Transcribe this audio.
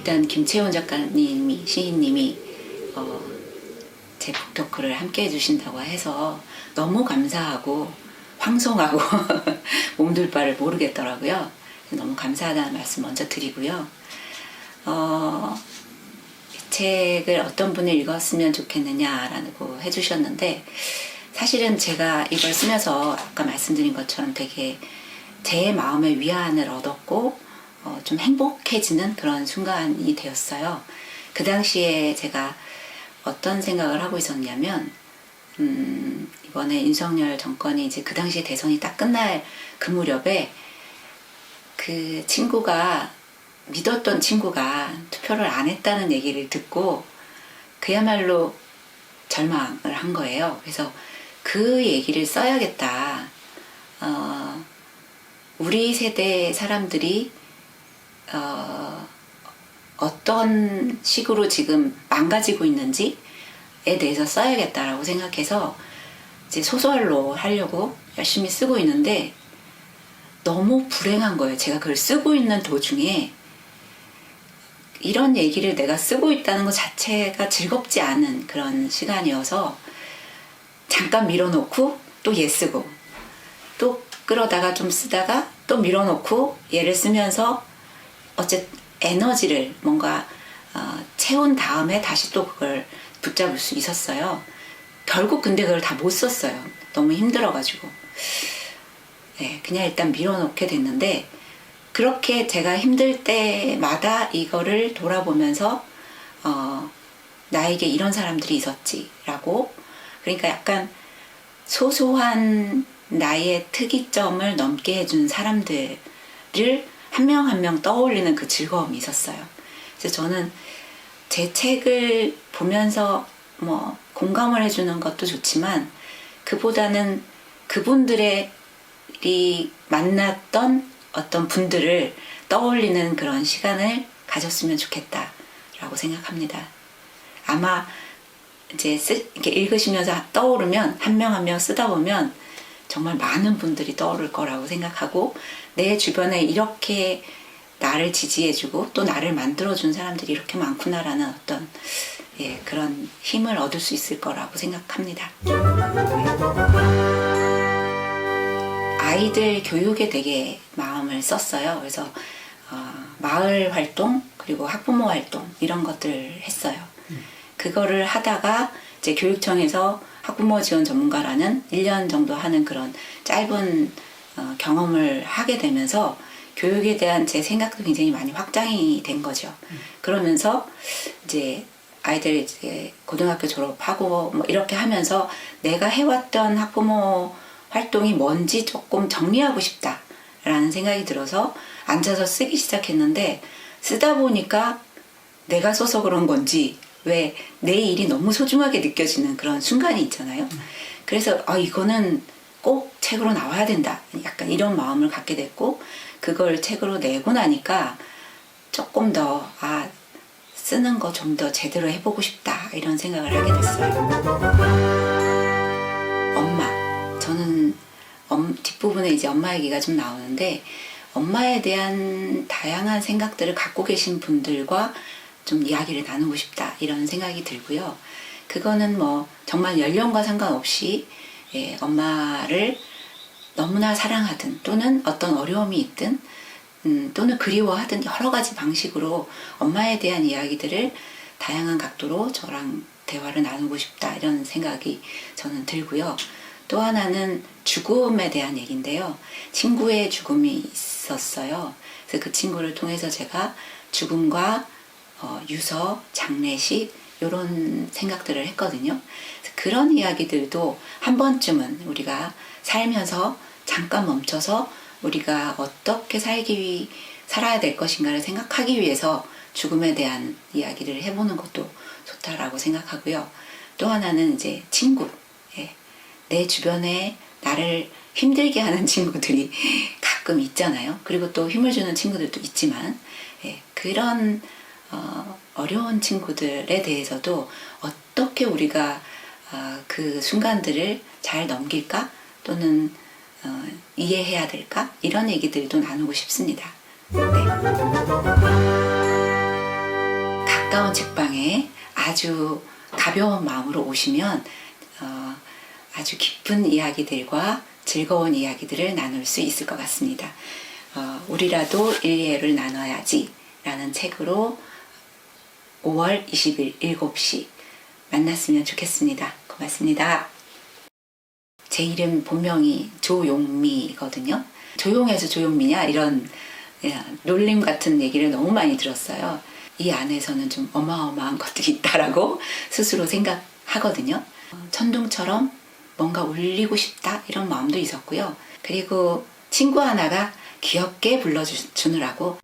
일단 김채원 작가님이 시인님이 제 북토크를 함께 해주신다고 해서 너무 감사하고 황송하고 몸둘 바를 모르겠더라고요. 너무 감사하다는 말씀 먼저 드리고요. 책을 어떤 분이 읽었으면 좋겠느냐라고 해주셨는데, 사실은 제가 이걸 쓰면서 아까 말씀드린 것처럼 되게 제 마음의 위안을 얻었고 좀 행복해지는 그런 순간이 되었어요. 그 당시에 제가 어떤 생각을 하고 있었냐면, 이번에 윤석열 정권이 이제 그 당시에 대선이 딱 끝날 그 무렵에 그 친구가, 믿었던 친구가 투표를 안 했다는 얘기를 듣고 그야말로 절망을 한 거예요. 그래서 그 얘기를 써야겠다. 우리 세대 사람들이 어떤 식으로 지금 망가지고 있는지에 대해서 써야겠다라고 생각해서 이제 소설로 하려고 열심히 쓰고 있는데, 너무 불행한 거예요. 제가 그걸 쓰고 있는 도중에 이런 얘기를 내가 쓰고 있다는 것 자체가 즐겁지 않은 그런 시간이어서 잠깐 밀어놓고 또 얘 쓰고, 또 끌어다가 좀 쓰다가 또 밀어놓고 얘를 쓰면서 어쨌든 에너지를 뭔가 채운 다음에 다시 또 그걸 붙잡을 수 있었어요. 결국 근데 그걸 다 못 썼어요. 너무 힘들어가지고. 네, 그냥 일단 밀어놓게 됐는데, 그렇게 제가 힘들 때마다 이거를 돌아보면서 나에게 이런 사람들이 있었지라고, 그러니까 약간 소소한 나의 특이점을 넘게 해준 사람들을 한 명 한 명 떠올리는 그 즐거움이 있었어요. 그래서 저는 제 책을 보면서 뭐 공감을 해주는 것도 좋지만, 그보다는 그분들이 만났던 어떤 분들을 떠올리는 그런 시간을 가졌으면 좋겠다라고 생각합니다. 아마 이제 이렇게 읽으시면서 떠오르면 한 명 한 명 쓰다 보면 정말 많은 분들이 떠오를 거라고 생각하고, 내 주변에 이렇게 나를 지지해주고 또 나를 만들어준 사람들이 이렇게 많구나라는 어떤 그런 힘을 얻을 수 있을 거라고 생각합니다. 아이들 교육에 되게 마음을 썼어요. 그래서 마을 활동 그리고 학부모 활동 이런 것들을 했어요. 그거를 하다가 이제 교육청에서 학부모 지원 전문가라는 1년 정도 하는 그런 짧은 경험을 하게 되면서 교육에 대한 제 생각도 굉장히 많이 확장이 된 거죠. 그러면서 이제 아이들 이제 고등학교 졸업하고 뭐 이렇게 하면서 내가 해왔던 학부모 활동이 뭔지 조금 정리하고 싶다라는 생각이 들어서 앉아서 쓰기 시작했는데, 쓰다 보니까 내가 써서 그런 건지 왜 내 일이 너무 소중하게 느껴지는 그런 순간이 있잖아요. 그래서 이거는 꼭 책으로 나와야 된다, 약간 이런 마음을 갖게 됐고, 그걸 책으로 내고 나니까 조금 더 쓰는 거 좀 더 제대로 해보고 싶다 이런 생각을 하게 됐어요. 엄마, 저는 뒷부분에 이제 엄마 얘기가 좀 나오는데, 엄마에 대한 다양한 생각들을 갖고 계신 분들과 좀 이야기를 나누고 싶다 이런 생각이 들고요. 그거는 뭐 정말 연령과 상관없이 엄마를 너무나 사랑하든 또는 어떤 어려움이 있든 또는 그리워하든 여러 가지 방식으로 엄마에 대한 이야기들을 다양한 각도로 저랑 대화를 나누고 싶다 이런 생각이 저는 들고요. 또 하나는 죽음에 대한 얘기인데요. 친구의 죽음이 있었어요. 그래서 그 친구를 통해서 제가 죽음과 유서, 장례식 이런 생각들을 했거든요. 그런 이야기들도 한 번쯤은 우리가 살면서 잠깐 멈춰서 우리가 어떻게 살아야 될 것인가를 생각하기 위해서 죽음에 대한 이야기를 해보는 것도 좋다라고 생각하고요. 또 하나는 이제 친구. 내 주변에 나를 힘들게 하는 친구들이 가끔 있잖아요. 그리고 또 힘을 주는 친구들도 있지만, 그런 어려운 친구들에 대해서도 어떻게 우리가 그 순간들을 잘 넘길까? 또는 이해해야 될까? 이런 얘기들도 나누고 싶습니다. 네. 가까운 책방에 아주 가벼운 마음으로 오시면 아주 깊은 이야기들과 즐거운 이야기들을 나눌 수 있을 것 같습니다. 우리라도 일예를 나눠야지 라는 책으로 5월 20일 7시 만났으면 좋겠습니다. 고맙습니다. 제 이름 본명이 조용미거든요. 조용해서 조용미냐 이런 놀림 같은 얘기를 너무 많이 들었어요. 이 안에서는 좀 어마어마한 것들이 있다라고 스스로 생각하거든요. 천둥처럼 뭔가 울리고 싶다 이런 마음도 있었고요. 그리고 친구 하나가 귀엽게 불러주느라고